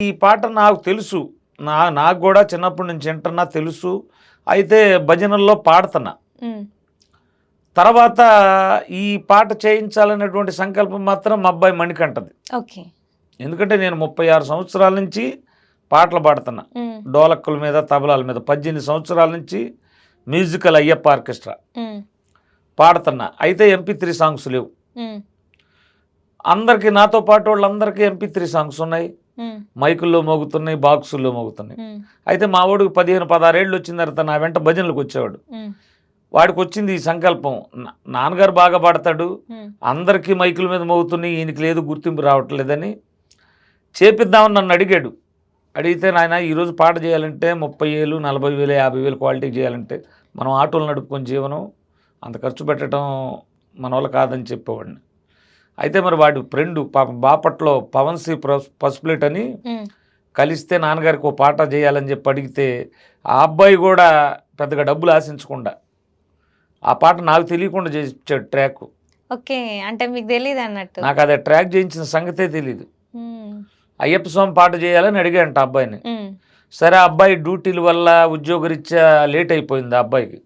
ఈ పాట నాకు తెలుసు. నాకు గూడా చిన్నప్పటి నుంచి వింటున్నా తెలుసు. అయితే భజనల్లో పాడుతున్నా. హ్మ్. తర్వాత ఈ పాట చేయించాలనేటువంటి సంకల్పం మాత్రం మా అబ్బాయి మణికంఠది. ఓకే. ఎందుకంటే నేను 36 సంవత్సరాల నుంచి పాటలు పాడుతున్నా. హ్మ్. డోలక్కుల మీద, తబలాల మీద 18 సంవత్సరాల నుంచి మ్యూజికల్ అయ్యప్ప ఆర్కెస్ట్రా హ్మ్. పాడుతున్నా. అయితే MP3 సాంగ్స్ లేవు. హ్మ్. అందరికీ నాతో పాటు వాళ్ళందరికీ MP3 సాంగ్స్ ఉన్నాయి. హ్మ్. మైకుల్లో మోగుతున్నాయి, బాక్సుల్లో మోగుతున్నాయి. హ్మ్. అయితే మా వాడికి 15, 16 ఏళ్ళు వచ్చిన తర్వాత నా వెంట భజనలకు వచ్చేవాడు. హ్మ్. వాడికి వచ్చింది ఈ సంకల్పం. నాన్నగారు బాగా పాడతాడు, హ్మ్. అందరికీ మైకుల మీద మోగుతున్నాయి, ఈయనకి లేదు గుర్తింపు రావట్లేదని చేపిద్దామని నన్ను అడిగాడు. అడిగితే నాయన ఈరోజు పాట చేయాలంటే 30,000, 40,000, 50,000 క్వాలిటీకి చేయాలంటే మనం ఆటోలు నడుపుకొని జీవనం అంత ఖర్చు పెట్టడం మన వల్ల కాదని చెప్పేవాడిని. అయితే మరి వాడి ఫ్రెండు పాపం బాపట్లో పవన్ సి పసుపులేట్ అని హ్మ్. కలిస్తే నాన్నగారికి ఓ పాట చేయాలని చెప్పి అడిగితే ఆ అబ్బాయి కూడా పెద్దగా డబ్బులు ఆశించకుండా ఆ పాట నాకు తెలియకుండా చేసి ఇచ్చాడు ట్రాక్. ఓకే. అంటే మీకు తెలీదన్నట్టు. నాకు అది ట్రాక్ చేయించిన సంగతే తెలియదు. హ్మ్. అయ్యప్ప స్వామి పాట చేయాలని అడిగాడంట ఆ అబ్బాయిని. హ్మ్. సరే ఆ అబ్బాయి డ్యూటీల వల్ల ఉద్యోగరీత్యా లేట్ అయిపోయింది ఆ అబ్బాయికి.